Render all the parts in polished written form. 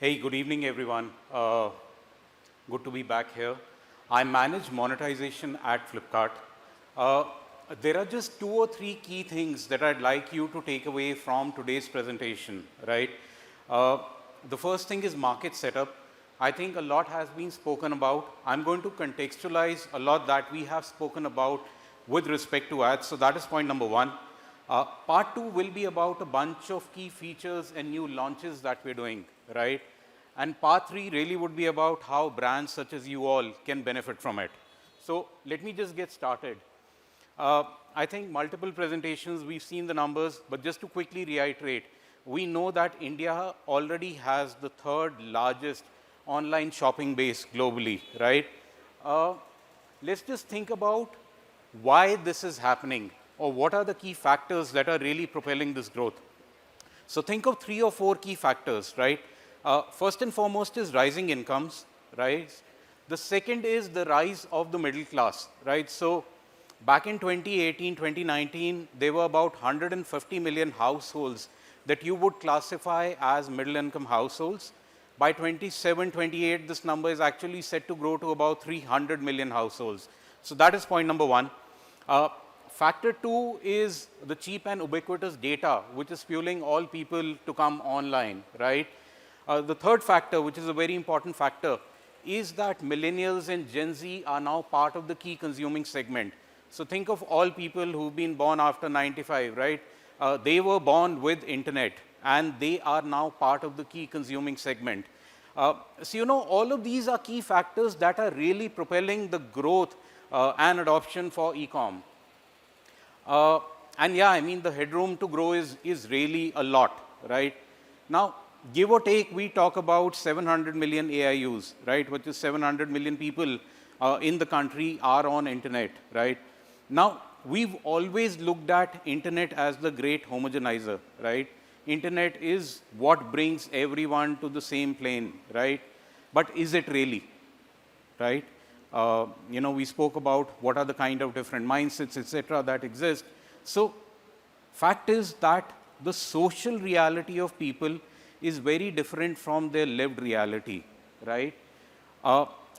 Hey, good evening, everyone. Good to be back here. I manage monetization at Flipkart. Uh, there are just 2 or 3 key things that I'd like you to take away from today's presentation, right? Uh, the first thing is market setup. I think a lot has been spoken about. I'm going to contextualize a lot that we have spoken about with respect to ads. So that is point number one. Part two will be about a bunch of key features and new launches that we're doing, right? And part three really would be about how brands such as you all can benefit from it. So let me just get started. I think multiple presentations, we've seen the numbers, but just to quickly reiterate, we know that India already has the third largest online shopping base globally, right? Let's just think about why this is happening, or what are the key factors that are really propelling this growth. So think of 3 or 4 key factors, right? First and foremost is rising incomes, right? The second is the rise of the middle class, right? So back in 2018, 2019, there were about 150 million households that you would classify as middle income households. By 27, 28, this number is actually set to grow to about 300 million households. So that is point number one. Factor two is the cheap and ubiquitous data, which is fueling all people to come online, right? The third factor, which is a very important factor, is that millennials and Gen Z are now part of the key consuming segment. So think of all people who've been born after 95, right? They were born with internet, and they are now part of the key consuming segment. So, all of these are key factors that are really propelling the growth and adoption for e-com. And yeah, I mean, the headroom to grow is really a lot, right? Now, give or take, we talk about 700 million AIUs, right? Which is 700 million people in the country are on internet, right? Now, we've always looked at internet as the great homogenizer, right? Internet is what brings everyone to the same plane, right? But is it really, right? We spoke about what are the kind of different mindsets, etc., that exist. So, fact is that the social reality of people is very different from their lived reality, right?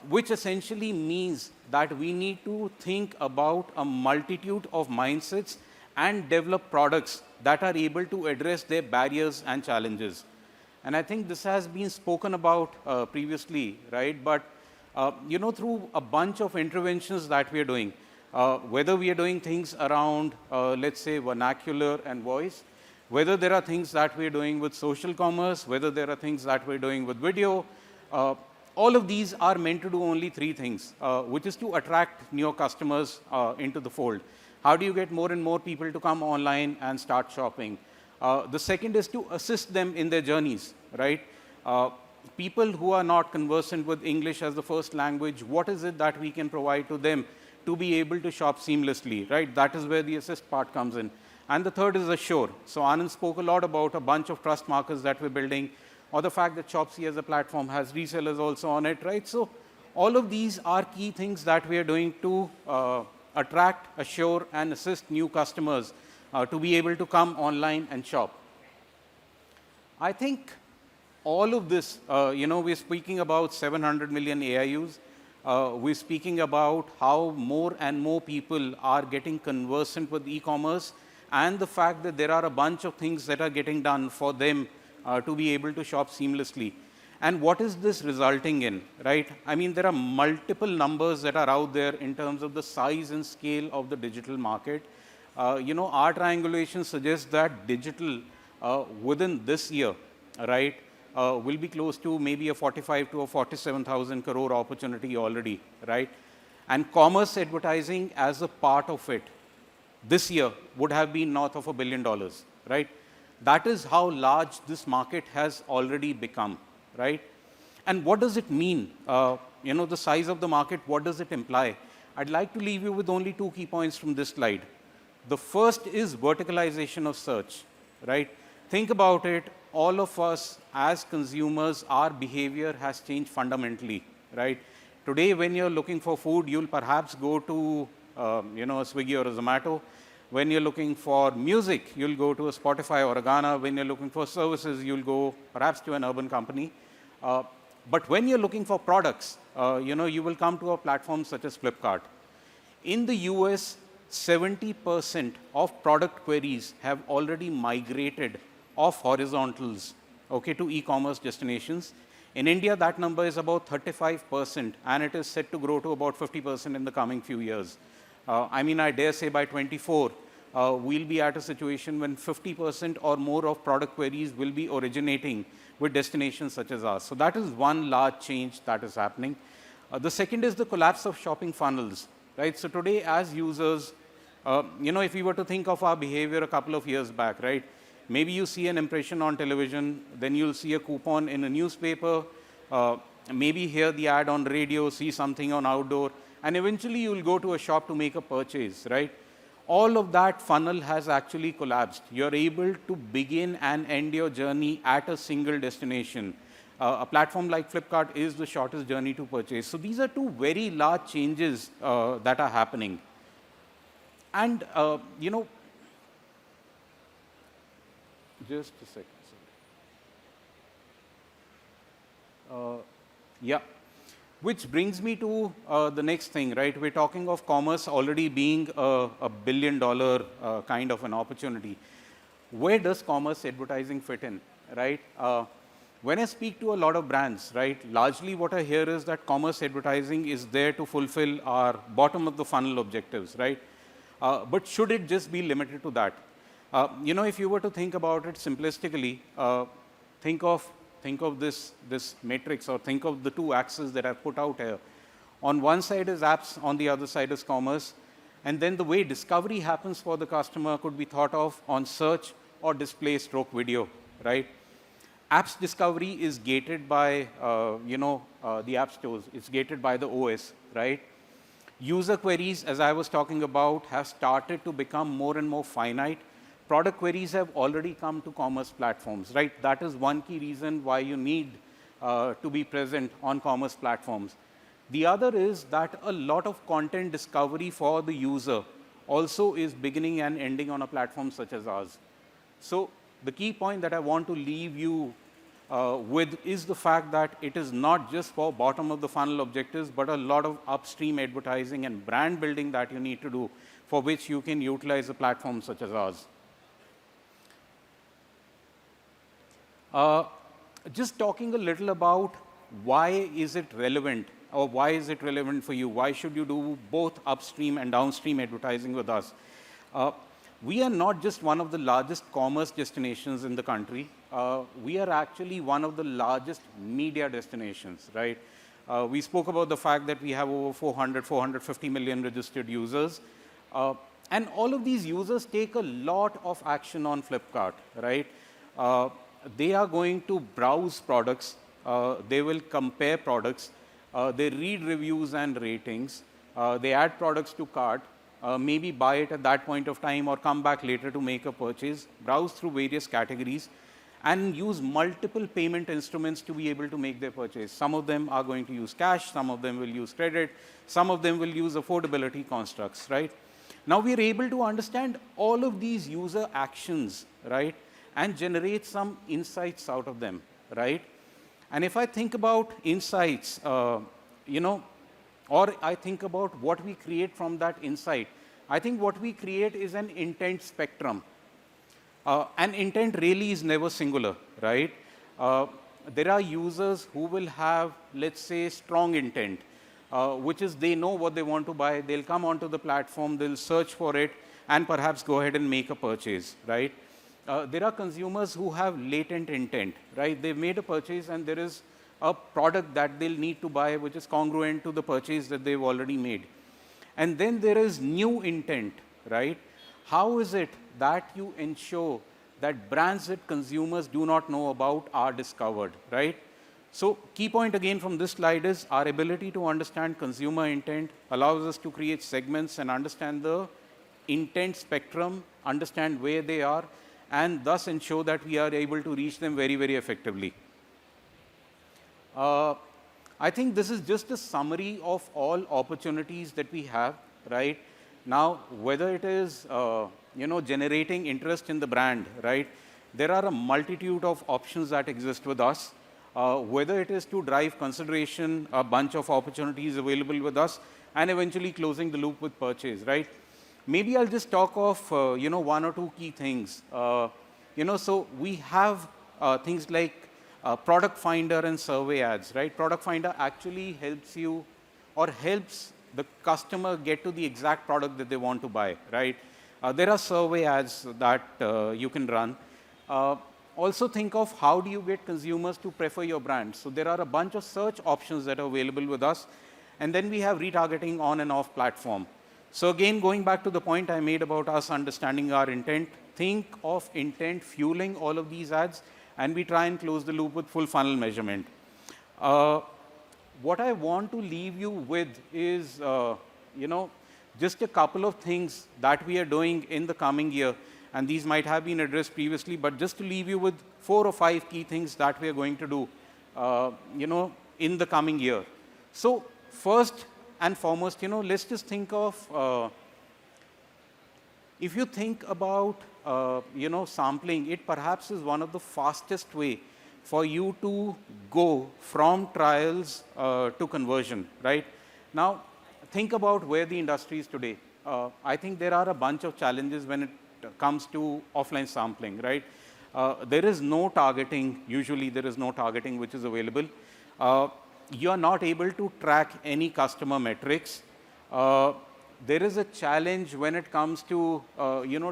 Which essentially means that we need to think about a multitude of mindsets and develop products that are able to address their barriers and challenges. And I think this has been spoken about previously, right? But through a bunch of interventions that we are doing, whether we are doing things around, let's say, vernacular and voice, whether there are things that we are doing with social commerce, whether there are things that we're doing with video, all of these are meant to do only 3 things, which is to attract new customers into the fold. How do you get more and more people to come online and start shopping? The second is to assist them in their journeys, right? People who are not conversant with English as the first language, what is it that we can provide to them to be able to shop seamlessly, right? That is where the assist part comes in. And the third is assure. So Anand spoke a lot about a bunch of trust markers that we're building, or the fact that Shopsy as a platform has resellers also on it, right? So all of these are key things that we are doing to attract, assure, and assist new customers to be able to come online and shop. I think all of this, we're speaking about 700 million AIUs. We're speaking about how more and more people are getting conversant with e-commerce, and the fact that there are a bunch of things that are getting done for them to be able to shop seamlessly. And what is this resulting in, right? I mean, there are multiple numbers that are out there in terms of the size and scale of the digital market. Our triangulation suggests that digital within this year, right, will be close to maybe a 45 to a 47,000 crore opportunity already, right? And commerce advertising as a part of it this year would have been north of $1 billion, right? That is how large this market has already become, right? And what does it mean? The size of the market, what does it imply? I'd like to leave you with only 2 key points from this slide. The first is verticalization of search, right? Think about it. All of us as consumers, our behavior has changed fundamentally, right? Today, when you're looking for food, you'll perhaps go to a Swiggy or a Zomato. When you're looking for music, you'll go to a Spotify or a Gaana. When you're looking for services, you'll go perhaps to an urban company. But when you're looking for products, you will come to a platform such as Flipkart. In the US, 70% of product queries have already migrated off horizontals, okay, to e-commerce destinations. In India, that number is about 35%, and it is set to grow to about 50% in the coming few years. I dare say by 24, we'll be at a situation when 50% or more of product queries will be originating with destinations such as ours. So that is one large change that is happening. The second is the collapse of shopping funnels, right? So today, as users, if we were to think of our behavior a couple of years back, right? Maybe you see an impression on television, then you'll see a coupon in a newspaper, maybe hear the ad on radio, see something on outdoor, and eventually you'll go to a shop to make a purchase, right? All of that funnel has actually collapsed. You're able to begin and end your journey at a single destination. A platform like Flipkart is the shortest journey to purchase. So these are two very large changes that are happening. And, just a second. Yeah. Which brings me to the next thing, right? We're talking of commerce already being a billion-dollar kind of an opportunity. Where does commerce advertising fit in, right? When I speak to a lot of brands, right, largely what I hear is that commerce advertising is there to fulfill our bottom of the funnel objectives, right? But should it just be limited to that? If you were to think about it simplistically, think of this matrix, or think of the two axes that I've put out here. On one side is apps, on the other side is commerce. And then the way discovery happens for the customer could be thought of on search or display stroke video, right? Apps discovery is gated by, the app stores. It's gated by the OS, right? User queries, as I was talking about, have started to become more and more finite. Product queries have already come to commerce platforms, right? That is one key reason why you need to be present on commerce platforms. The other is that a lot of content discovery for the user also is beginning and ending on a platform such as ours. So the key point that I want to leave you with is the fact that it is not just for bottom of the funnel objectives, but a lot of upstream advertising and brand building that you need to do, for which you can utilize a platform such as ours. Just talking a little about why is it relevant, or why is it relevant for you? Why should you do both upstream and downstream advertising with us? We are not just one of the largest commerce destinations in the country. We are actually one of the largest media destinations, right? We spoke about the fact that we have over 450 million registered users. And all of these users take a lot of action on Flipkart, right? They are going to browse products, they will compare products, they read reviews and ratings, they add products to cart, maybe buy it at that point of time or come back later to make a purchase, browse through various categories, and use multiple payment instruments to be able to make their purchase. Some of them are going to use cash, some of them will use credit, some of them will use affordability constructs, right? Now we are able to understand all of these user actions, right, and generate some insights out of them, right? And if I think about insights, or I think about what we create from that insight, I think what we create is an intent spectrum. And intent really is never singular, right? There are users who will have, let's say, strong intent, which is they know what they want to buy, they'll come onto the platform, they'll search for it, and perhaps go ahead and make a purchase, right? There are consumers who have latent intent, right? They've made a purchase and there is a product that they'll need to buy which is congruent to the purchase that they've already made. And then there is new intent, right? How is it that you ensure that brands that consumers do not know about are discovered, right? So key point again from this slide is our ability to understand consumer intent allows us to create segments and understand the intent spectrum, understand where they are, and thus ensure that we are able to reach them very, very effectively. I think this is just a summary of all opportunities that we have, right? Now, whether it is, generating interest in the brand, right? There are a multitude of options that exist with us. whether it is to drive consideration, a bunch of opportunities available with us, and eventually closing the loop with purchase, right? Maybe I'll just talk of, one or two key things. So we have things like product finder and survey ads, right? Product finder actually helps you or helps the customer get to the exact product that they want to buy, right? There are survey ads that you can run. Also think of how do you get consumers to prefer your brand. So there are a bunch of search options that are available with us. And then we have retargeting on and off platform. So again, going back to the point I made about us understanding our intent, think of intent fueling all of these ads, and we try and close the loop with full funnel measurement. What I want to leave you with is, just a couple of things that we are doing in the coming year, and these might have been addressed previously, but just to leave you with 4 or 5 key things that we are going to do, in the coming year. So first and foremost, let's just think of, if you think about, sampling, it perhaps is one of the fastest way for you to go from trials to conversion, right? Now, think about where the industry is today. I think there are a bunch of challenges when it comes to offline sampling, right? There is no targeting, usually there is no targeting which is available. You are not able to track any customer metrics. There is a challenge when it comes to,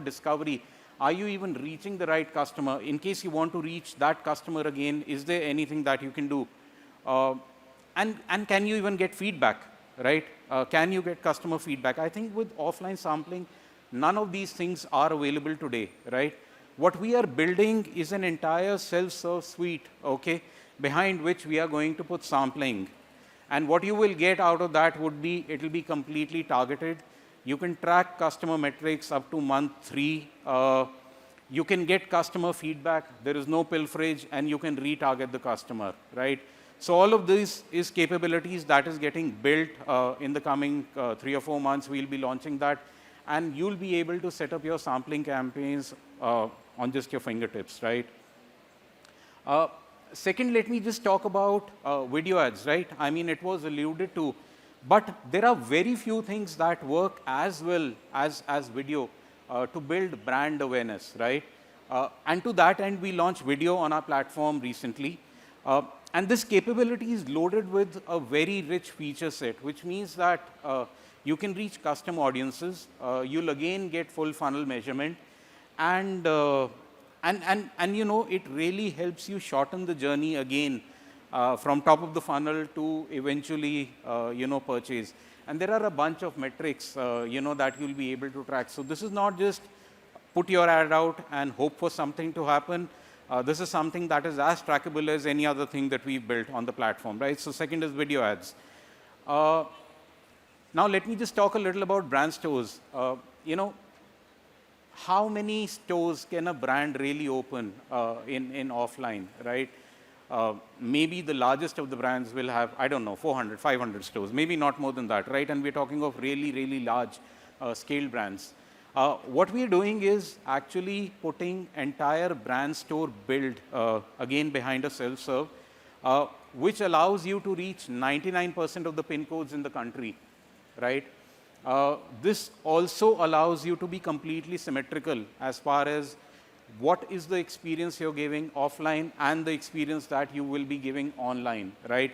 discovery. Are you even reaching the right customer? In case you want to reach that customer again, is there anything that you can do? And can you even get feedback, right? Can you get customer feedback? I think with offline sampling, none of these things are available today, right? What we are building is an entire self-serve suite, okay, behind which we are going to put sampling. And what you will get out of that would be, it will be completely targeted. You can track customer metrics up to month 3. You can get customer feedback. There is no pilferage, and you can retarget the customer, right? So all of this is capabilities that is getting built in the coming 3 or 4 months. We'll be launching that, and you'll be able to set up your sampling campaigns on just your fingertips, right? Second, let me just talk about video ads, right? I mean, it was alluded to, but there are very few things that work as well as video to build brand awareness, right? And to that end, we launched video on our platform recently. And this capability is loaded with a very rich feature set, which means that you can reach custom audiences. You'll again get full funnel measurement, and it really helps you shorten the journey again from top of the funnel to eventually purchase. And there are a bunch of metrics that you'll be able to track. So this is not just put your ad out and hope for something to happen. This is something that is as trackable as any other thing that we've built on the platform, right? So second is video ads. Now let me just talk a little about brand stores. How many stores can a brand really open in offline, right? Maybe the largest of the brands will have, I don't know, 400, 500 stores, maybe not more than that, right? And we're talking of really, really large scale brands. What we're doing is actually putting entire brand store build again behind a self-serve, which allows you to reach 99% of the pin codes in the country, right? This also allows you to be completely symmetrical as far as what is the experience you're giving offline and the experience that you will be giving online, right?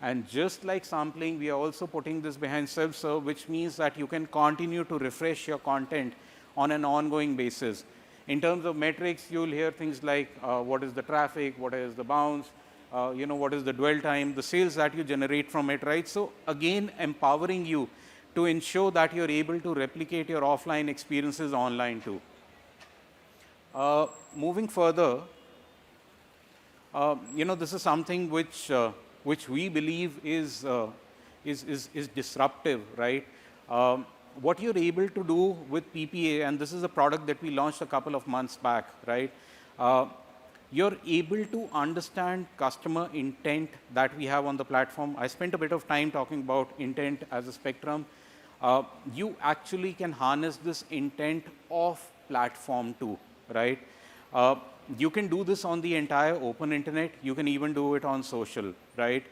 And just like sampling, we are also putting this behind self-serve, which means that you can continue to refresh your content on an ongoing basis. In terms of metrics, you'll hear things like what is the traffic, what is the bounce, what is the dwell time, the sales that you generate from it, right? So again, empowering you to ensure that you're able to replicate your offline experiences online too. Moving further, this is something which we believe is disruptive, right? What you're able to do with PPA, and this is a product that we launched a couple of months back, right? You're able to understand customer intent that we have on the platform. I spent a bit of time talking about intent as a spectrum. You actually can harness this intent off platform too, right? You can do this on the entire open internet. You can even do it on social, right?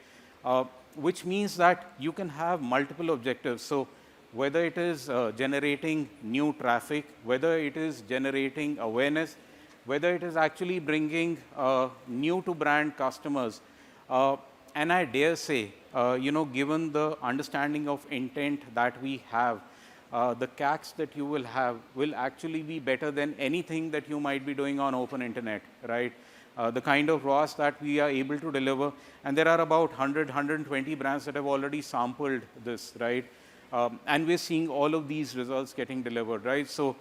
Which means that you can have multiple objectives. So whether it is generating new traffic, whether it is generating awareness, whether it is actually bringing new to brand customers, and I dare say, given the understanding of intent that we have, the CACs that you will have will actually be better than anything that you might be doing on open internet, right? The kind of ROAS that we are able to deliver, and there are about 100, 120 brands that have already sampled this, right? And we're seeing all of these results getting delivered, right? So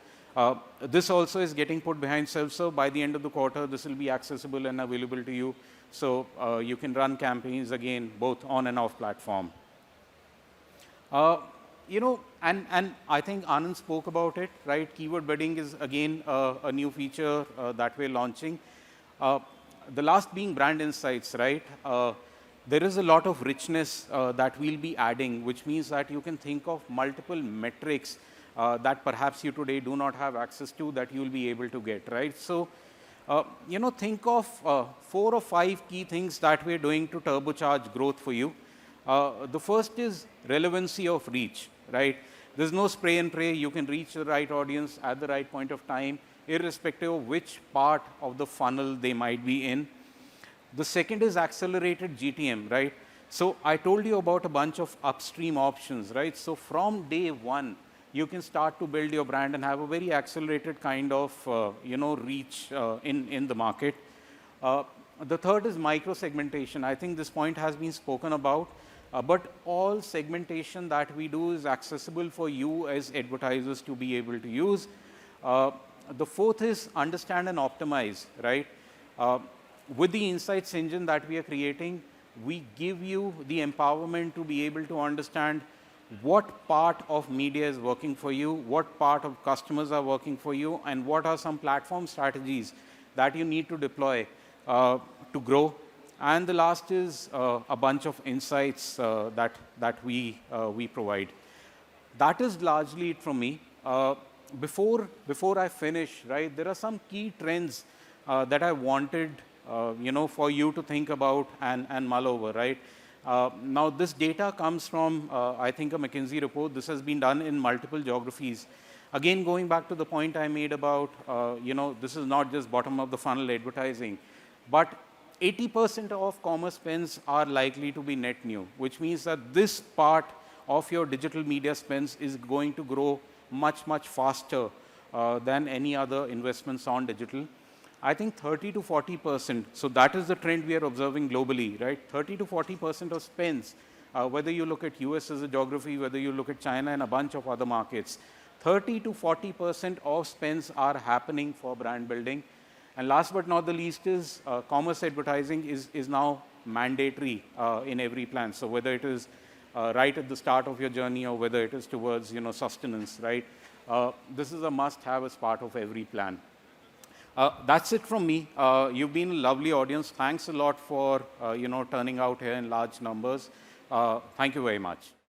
this also is getting put behind self-serve. By the end of the quarter, this will be accessible and available to you. So you can run campaigns again, both on and off platform. And I think Anand spoke about it, right? Keyword bidding is again a new feature that we're launching. The last being brand insights, right? There is a lot of richness that we'll be adding, which means that you can think of multiple metrics that perhaps you today do not have access to that you'll be able to get, right? So, think of 4 or 5 key things that we're doing to turbocharge growth for you. The first is relevancy of reach, right? There's no spray and pray. You can reach the right audience at the right point of time, irrespective of which part of the funnel they might be in. The second is accelerated GTM, right? So I told you about a bunch of upstream options, right? So from day one, you can start to build your brand and have a very accelerated kind of, reach in the market. The third is micro segmentation. I think this point has been spoken about, but all segmentation that we do is accessible for you as advertisers to be able to use. The fourth is understand and optimize, right? With the insights engine that we are creating, we give you the empowerment to be able to understand what part of media is working for you, what part of customers are working for you, and what are some platform strategies that you need to deploy to grow. And the last is a bunch of insights that we provide. That is largely it from me. Before I finish, right, there are some key trends that I wanted for you to think about and mull over, right? Now, this data comes from, I think, a McKinsey report. This has been done in multiple geographies. Again, going back to the point I made about, this is not just bottom of the funnel advertising, but 80% of commerce spends are likely to be net new, which means that this part of your digital media spends is going to grow much, much faster than any other investments on digital. I think 30 to 40%, so that is the trend we are observing globally, right? 30 to 40% of spends, whether you look at US as a geography, whether you look at China and a bunch of other markets, 30 to 40% of spends are happening for brand building. And last but not the least is commerce advertising is now mandatory in every plan. So whether it is right at the start of your journey or whether it is towards sustenance, right? This is a must-have as part of every plan. That's it from me. You've been a lovely audience. Thanks a lot for turning out here in large numbers. Thank you very much.